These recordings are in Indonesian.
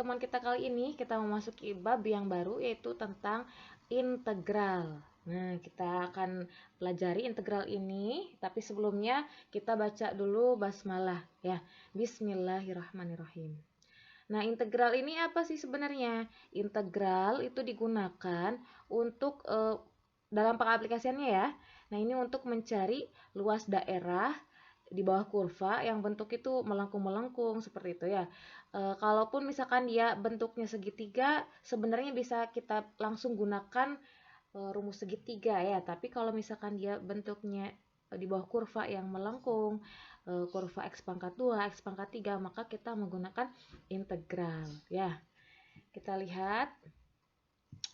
pertemuan kita kali ini kita memasuki bab yang baru, yaitu tentang integral. Nah, kita akan pelajari integral ini, tapi sebelumnya kita baca dulu basmalah ya. Bismillahirrahmanirrahim. Nah, integral ini apa sih sebenarnya? Integral itu digunakan untuk dalam pengaplikasiannya ya. Nah, ini untuk mencari luas daerah di bawah kurva yang bentuk itu melengkung-melengkung seperti itu ya. Kalaupun misalkan dia bentuknya segitiga, sebenarnya bisa kita langsung gunakan rumus segitiga ya. Tapi kalau misalkan dia bentuknya di bawah kurva yang melengkung, kurva x pangkat 2, x pangkat 3, maka kita menggunakan integral ya. Kita lihat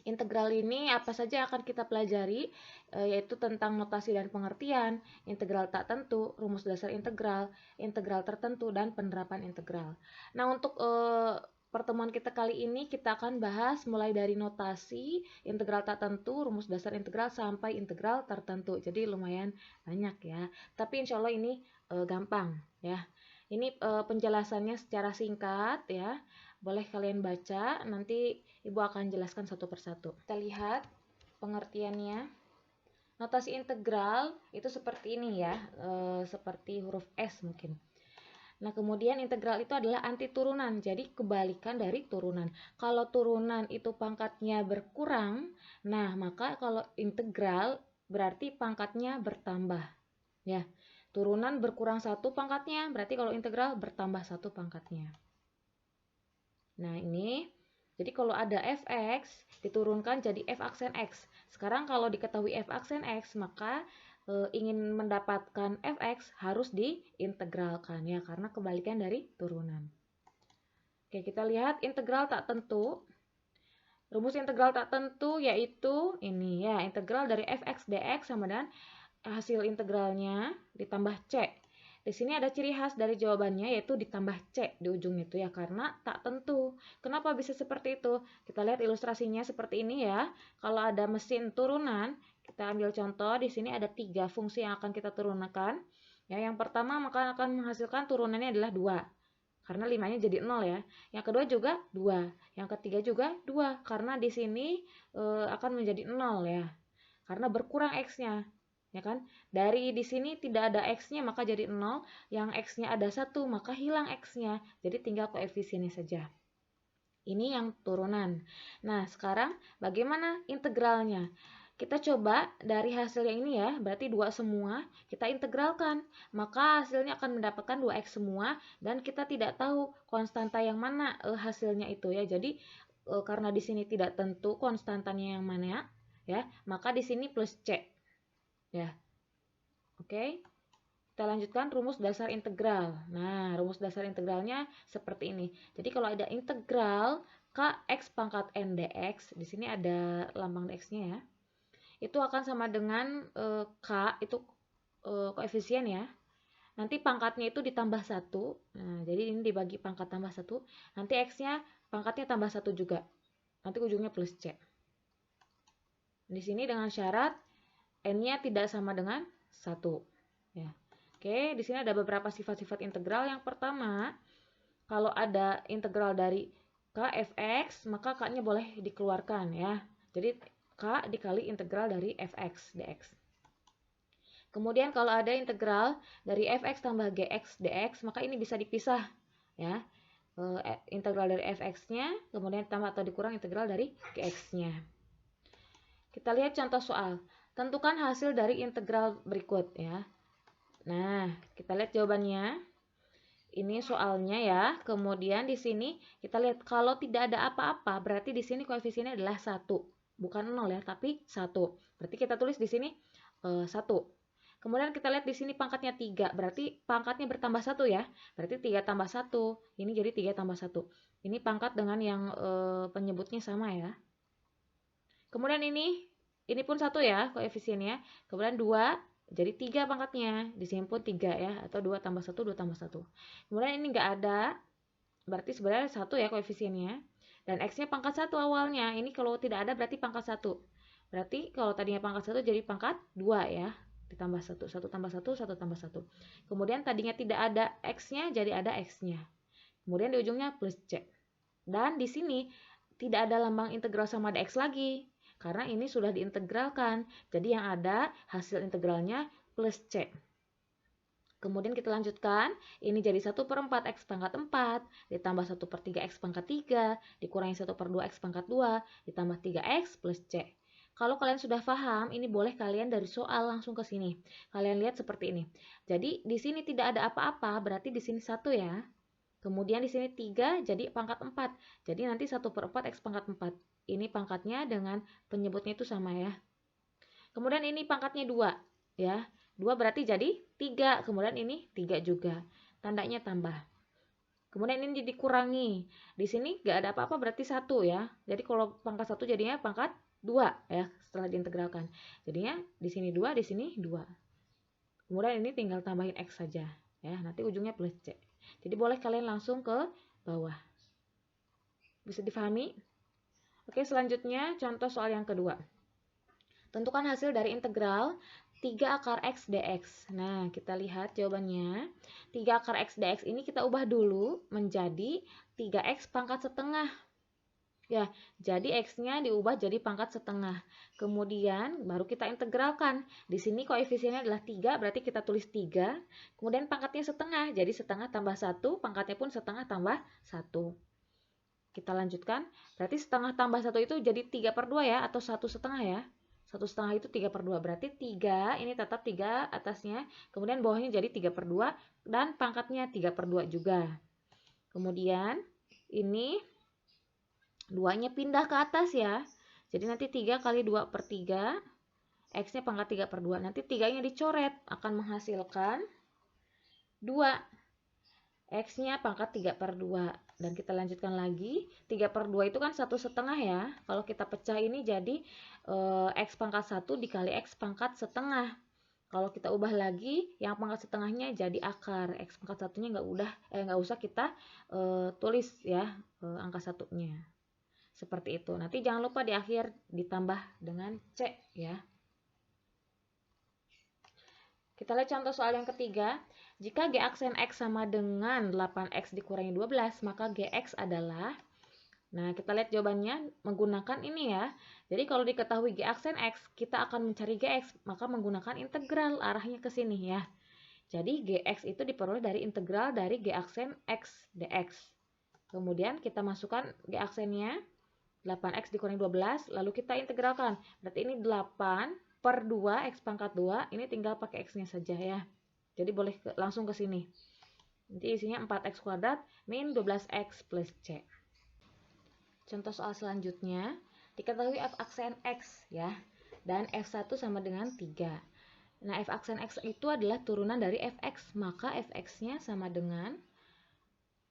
integral ini apa saja akan kita pelajari, yaitu tentang notasi dan pengertian, integral tak tentu, rumus dasar integral, integral tertentu, dan penerapan integral. Nah, untuk pertemuan kita kali ini kita akan bahas mulai dari notasi, integral tak tentu, rumus dasar integral, sampai integral tertentu. Jadi lumayan banyak ya. Tapi insya Allah ini gampang ya. Ini penjelasannya secara singkat ya. Boleh kalian baca, nanti Ibu akan jelaskan satu persatu. Kita lihat pengertiannya. Notasi integral itu seperti ini ya, seperti huruf S mungkin. Nah, kemudian integral itu adalah anti turunan, jadi kebalikan dari turunan. Kalau turunan itu pangkatnya berkurang, nah maka kalau integral berarti pangkatnya bertambah. Ya, turunan berkurang satu pangkatnya, berarti kalau integral bertambah satu pangkatnya. Nah, ini jadi kalau ada fx diturunkan jadi f aksen x. Sekarang kalau diketahui f aksen x, maka ingin mendapatkan fx harus diintegralkan ya, karena kebalikan dari turunan. Oke, kita lihat integral tak tentu. Rumus integral tak tentu yaitu ini ya, integral dari fx dx sama dengan hasil integralnya ditambah c. Di sini ada ciri khas dari jawabannya, yaitu ditambah C di ujung itu ya, karena tak tentu. Kenapa bisa seperti itu? Kita lihat ilustrasinya seperti ini ya. Kalau ada mesin turunan, kita ambil contoh, di sini ada 3 fungsi yang akan kita turunkan. Ya, yang pertama maka akan menghasilkan turunannya adalah 2. Karena 5-nya jadi 0 ya. Yang kedua juga 2. Yang ketiga juga 2. Karena di sini akan menjadi 0 ya. Karena berkurang X-nya. Ya kan? Dari di sini tidak ada X-nya maka jadi 0, yang X-nya ada 1 maka hilang X-nya, jadi tinggal koefisiennya saja. Ini yang turunan. Nah, sekarang bagaimana integralnya? Kita coba dari hasil yang ini ya, berarti 2 semua, kita integralkan. Maka hasilnya akan mendapatkan 2X semua, dan kita tidak tahu konstanta yang mana hasilnya itu ya. Jadi karena di sini tidak tentu konstantanya yang mana ya, maka di sini plus C. Ya, oke. Kita lanjutkan rumus dasar integral. Nah, rumus dasar integralnya seperti ini. Jadi kalau ada integral kx pangkat n dx, di sini ada lambang dx-nya ya. Itu akan sama dengan k itu koefisien ya. Nanti pangkatnya itu ditambah 1. Nah, jadi ini dibagi pangkat tambah 1. Nanti x-nya pangkatnya tambah 1 juga. Nanti ujungnya plus c. Di sini dengan syarat n-nya tidak sama dengan 1 ya. Oke, di sini ada beberapa sifat-sifat integral. Yang pertama, kalau ada integral dari k fx, maka k-nya boleh dikeluarkan ya. Jadi k dikali integral dari fx dx. Kemudian kalau ada integral dari fx tambah gx dx, maka ini bisa dipisah ya. Integral dari fx-nya, kemudian tambah atau dikurang integral dari gx-nya. Kita lihat contoh soal. Tentukan hasil dari integral berikut ya. Nah, kita lihat jawabannya. Ini soalnya ya. Kemudian di sini kita lihat kalau tidak ada apa-apa, berarti di sini koefisiennya adalah 1. Bukan 0 ya, tapi 1. Berarti kita tulis di sini 1. Kemudian kita lihat di sini pangkatnya 3. Berarti pangkatnya bertambah 1 ya. Berarti 3 tambah 1. Ini jadi 3 tambah 1. Ini pangkat dengan yang penyebutnya sama ya. Kemudian ini pun 1 ya koefisiennya. Kemudian 2, jadi 3 pangkatnya. Di sini pun 3 ya, atau 2 tambah 1, 2 tambah 1. Kemudian ini enggak ada, berarti sebenarnya 1 ya koefisiennya. Dan X-nya pangkat 1 awalnya. Ini kalau tidak ada berarti pangkat 1. Berarti kalau tadinya pangkat 1 jadi pangkat 2 ya. Ditambah 1, 1 tambah 1, 1 tambah 1. Kemudian tadinya tidak ada X-nya, jadi ada X-nya. Kemudian di ujungnya plus C. Dan di sini tidak ada lambang integral sama dx lagi, karena ini sudah diintegralkan. Jadi yang ada hasil integralnya plus C. Kemudian kita lanjutkan, ini jadi 1/4 X pangkat 4, ditambah 1/3 X pangkat 3, dikurangi 1/2 X pangkat 2, ditambah 3X plus C. Kalau kalian sudah paham, ini boleh kalian dari soal langsung ke sini. Kalian lihat seperti ini. Jadi di sini tidak ada apa-apa, berarti di sini 1 ya. Kemudian di sini 3 jadi pangkat 4. Jadi nanti 1/4 X pangkat 4. Ini pangkatnya dengan penyebutnya itu sama ya. Kemudian ini pangkatnya 2 ya. 2 berarti jadi 3. Kemudian ini 3 juga. Tandanya tambah. Kemudian ini dikurangi. Di sini nggak ada apa-apa berarti 1 ya. Jadi kalau pangkat 1 jadinya pangkat 2 ya setelah diintegralkan. Jadinya di sini 2, di sini 2. Kemudian ini tinggal tambahin X saja ya. Nanti ujungnya plus C. Jadi boleh kalian langsung ke bawah. Bisa difahami? Oke, selanjutnya contoh soal yang kedua. Tentukan hasil dari integral 3 akar X dx. Nah, kita lihat jawabannya. 3 akar X dx ini kita ubah dulu menjadi 3X pangkat setengah. Ya, jadi X-nya diubah jadi pangkat setengah. Kemudian baru kita integralkan. Di sini koefisiennya adalah 3, berarti kita tulis 3. Kemudian pangkatnya setengah, jadi setengah tambah 1, pangkatnya pun setengah tambah 1. Kita lanjutkan, berarti setengah tambah 1 itu jadi 3/2 ya, atau 1,5 ya. 1,5 itu 3/2, berarti 3, ini tetap 3 atasnya, kemudian bawahnya jadi 3/2, dan pangkatnya 3/2 juga. Kemudian, ini 2-nya pindah ke atas ya, jadi nanti 3 kali 2/3, X-nya pangkat 3/2, nanti 3-nya dicoret, akan menghasilkan 2. X-nya pangkat 3/2. Dan kita lanjutkan lagi, 3/2 itu kan 1,5 ya. Kalau kita pecah ini jadi X pangkat 1 dikali X pangkat setengah. Kalau kita ubah lagi, yang pangkat setengahnya jadi akar. X pangkat 1-nya nggak usah kita tulis ya angka 1-nya. Seperti itu. Nanti jangan lupa di akhir ditambah dengan C ya. Kita lihat contoh soal yang ketiga. Jika G aksen X sama dengan 8X dikurangi 12, maka Gx adalah... Nah, kita lihat jawabannya menggunakan ini ya. Jadi kalau diketahui G aksen X, kita akan mencari Gx, maka menggunakan integral, arahnya ke sini ya. Jadi Gx itu diperoleh dari integral dari G aksen X dx. Kemudian kita masukkan G aksennya, 8X dikurangi 12, lalu kita integralkan. Berarti ini 8/2 X pangkat 2, ini tinggal pakai X-nya saja ya. Jadi boleh langsung ke sini. Nanti isinya 4X kuadrat min 12X plus C. Contoh soal selanjutnya, diketahui F aksen X ya, dan F1 sama dengan 3. Nah, F aksen X itu adalah turunan dari Fx, maka Fx-nya sama dengan,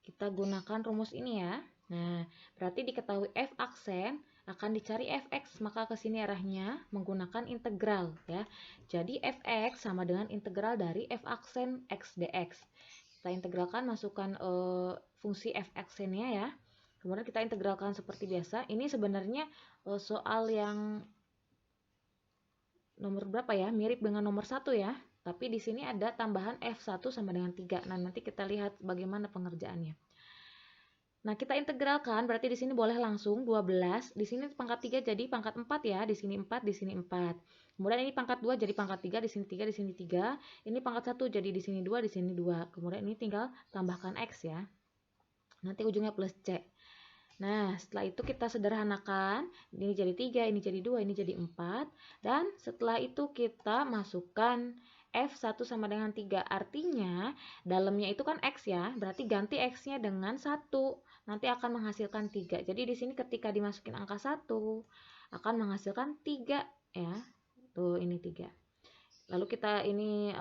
kita gunakan rumus ini ya. Nah, berarti diketahui F aksen akan dicari Fx, maka ke sini arahnya menggunakan integral ya. Jadi Fx sama dengan integral dari F aksen X dx. Kita integralkan, masukkan fungsi F aksennya ya. Kemudian kita integralkan seperti biasa. Ini sebenarnya soal yang nomor berapa ya? Mirip dengan nomor 1 ya. Tapi di sini ada tambahan F1 sama dengan 3. Nah, nanti kita lihat bagaimana pengerjaannya. Nah, kita integralkan, berarti di sini boleh langsung 12. Di sini pangkat 3 jadi pangkat 4 ya. Di sini 4, di sini 4. Kemudian ini pangkat 2 jadi pangkat 3, di sini 3, di sini 3. Ini pangkat 1 jadi di sini 2, di sini 2. Kemudian ini tinggal tambahkan X ya. Nanti ujungnya plus C. Nah, setelah itu kita sederhanakan. Ini jadi 3, ini jadi 2, ini jadi 4. Dan setelah itu kita masukkan F1 sama dengan 3. Artinya, dalamnya itu kan X ya. Berarti ganti X-nya dengan 1. Nanti akan menghasilkan 3. Jadi di sini ketika dimasukin angka 1, akan menghasilkan 3 ya. Tuh, ini 3. Lalu kita ini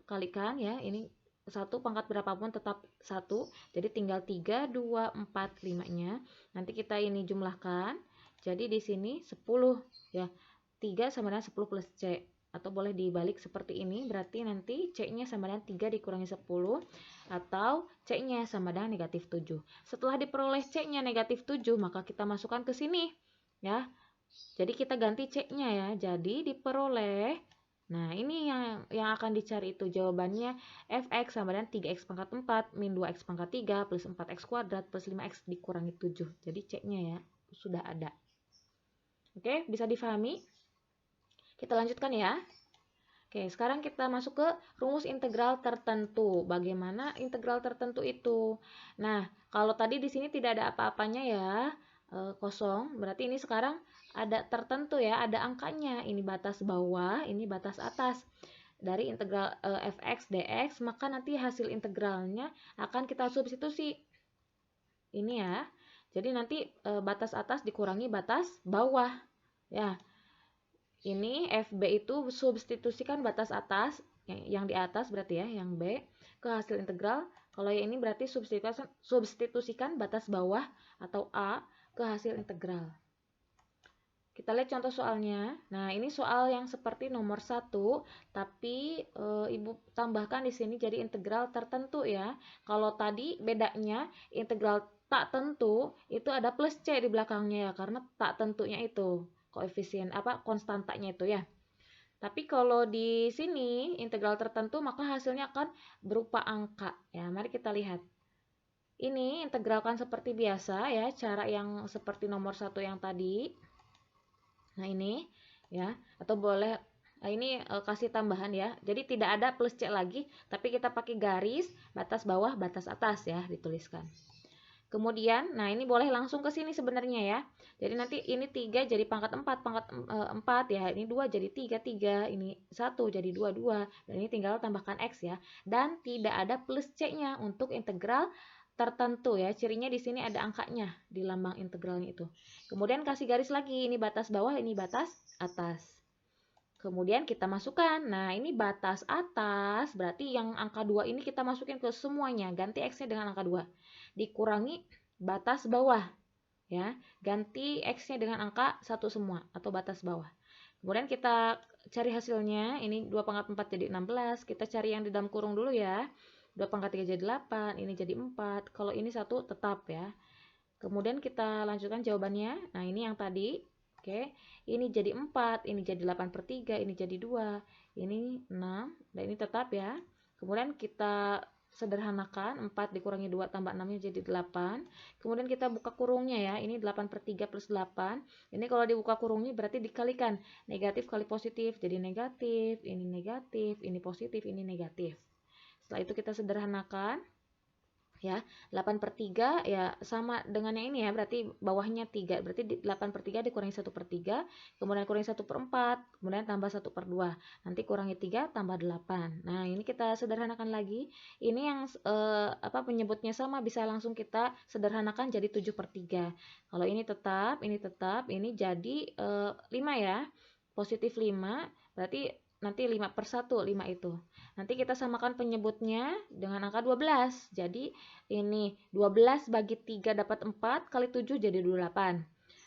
kalikan ya. Ini 1 pangkat berapapun tetap 1. Jadi tinggal 3, 2, 4, 5-nya. Nanti kita ini jumlahkan. Jadi di sini 10 ya. 3 sama dengan 10 plus C. Atau boleh dibalik seperti ini. Berarti nanti C-nya sama dengan 3 dikurangi 10. Atau C-nya sama dengan negatif 7. Setelah diperoleh C-nya negatif 7, maka kita masukkan ke sini ya. Jadi kita ganti C-nya ya. Jadi diperoleh Nah, ini yang akan dicari itu jawabannya fx sama dengan 3x pangkat 4 min 2x pangkat 3 plus 4x kuadrat plus 5x dikurangi 7. Jadi ceknya ya, sudah ada. Oke, bisa difahami? Kita lanjutkan ya. Oke, sekarang kita masuk ke rumus integral tertentu. Bagaimana integral tertentu itu? Nah, kalau tadi di sini tidak ada apa-apanya ya, kosong. Berarti ini sekarang ada tertentu ya, ada angkanya. Ini batas bawah, ini batas atas. Dari integral fx dx, maka nanti hasil integralnya akan kita substitusi. Ini ya. Jadi nanti batas atas dikurangi batas bawah. Ya, ini FB itu substitusikan batas atas yang di atas berarti ya, yang B ke hasil integral. Kalau yang ini berarti substitusikan batas bawah atau A ke hasil integral. Kita lihat contoh soalnya. Nah, ini soal yang seperti nomor 1, tapi Ibu tambahkan di sini jadi integral tertentu ya. Kalau tadi bedanya integral tak tentu itu ada plus C di belakangnya ya, karena tak tentunya itu koefisien konstantanya itu ya. Tapi kalau di sini integral tertentu maka hasilnya akan berupa angka ya. Mari kita lihat. Ini integralkan seperti biasa ya, cara yang seperti nomor 1 yang tadi. Nah, ini ya, atau boleh ini kasih tambahan ya. Jadi tidak ada plus C lagi, tapi kita pakai garis batas bawah, batas atas ya, dituliskan. Kemudian, nah ini boleh langsung ke sini sebenarnya ya. Jadi nanti ini 3 jadi pangkat 4, pangkat 4 ya. Ini 2 jadi 3, 3. Ini 1 jadi 2, 2. Dan ini tinggal tambahkan X ya. Dan tidak ada plus C-nya untuk integral tertentu ya. Cirinya di sini ada angkanya di lambang integralnya itu. Kemudian kasih garis lagi. Ini batas bawah, ini batas atas. Kemudian kita masukkan. Nah, ini batas atas, berarti yang angka 2 ini kita masukin ke semuanya. Ganti X-nya dengan angka 2. Dikurangi batas bawah. Ya, ganti X-nya dengan angka 1 semua atau batas bawah. Kemudian kita cari hasilnya. Ini 2 pangkat 4 jadi 16. Kita cari yang di dalam kurung dulu ya. 2 pangkat 3 jadi 8. Ini jadi 4. Kalau ini 1 tetap ya. Kemudian kita lanjutkan jawabannya. Nah, ini yang tadi. Oke, ini jadi 4, ini jadi 8/3, ini jadi 2, ini 6, dan ini tetap ya. Kemudian kita sederhanakan, 4 dikurangi 2 tambah 6-nya jadi 8. Kemudian kita buka kurungnya ya, ini 8/3 plus 8. Ini kalau dibuka kurungnya berarti dikalikan, negatif kali positif, jadi negatif, ini positif, ini negatif. Setelah itu kita sederhanakan. Ya, 8/3 ya sama dengan yang ini ya, berarti bawahnya 3, berarti 8/3 dikurangi 1/3, kemudian kurangi 1/4, kemudian tambah 1/2, nanti kurangi 3 tambah 8. Nah, ini kita sederhanakan lagi. Ini yang penyebutnya sama, bisa langsung kita sederhanakan jadi 7/3. Kalau ini tetap, ini jadi 5 ya, positif 5, berarti nanti 5/1, 5 itu. Nanti kita samakan penyebutnya dengan angka 12. Jadi ini 12 bagi 3 dapat 4, kali 7 jadi 28.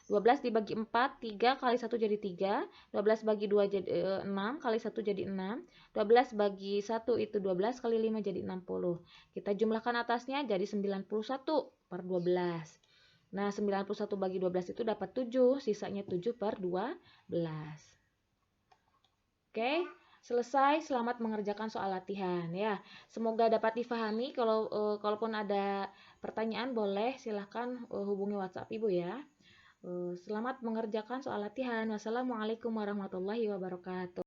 12 dibagi 4, 3 kali 1 jadi 3. 12 bagi 2 jadi 6, kali 1 jadi 6. 12 bagi 1 itu 12, kali 5 jadi 60. Kita jumlahkan atasnya jadi 91/12. Nah, 91 bagi 12 itu dapat 7, sisanya 7/12. Oke, selesai. Selamat mengerjakan soal latihan ya. Semoga dapat difahami. Kalaupun ada pertanyaan boleh silahkan hubungi WhatsApp Ibu ya. Selamat mengerjakan soal latihan. Wassalamualaikum warahmatullahi wabarakatuh.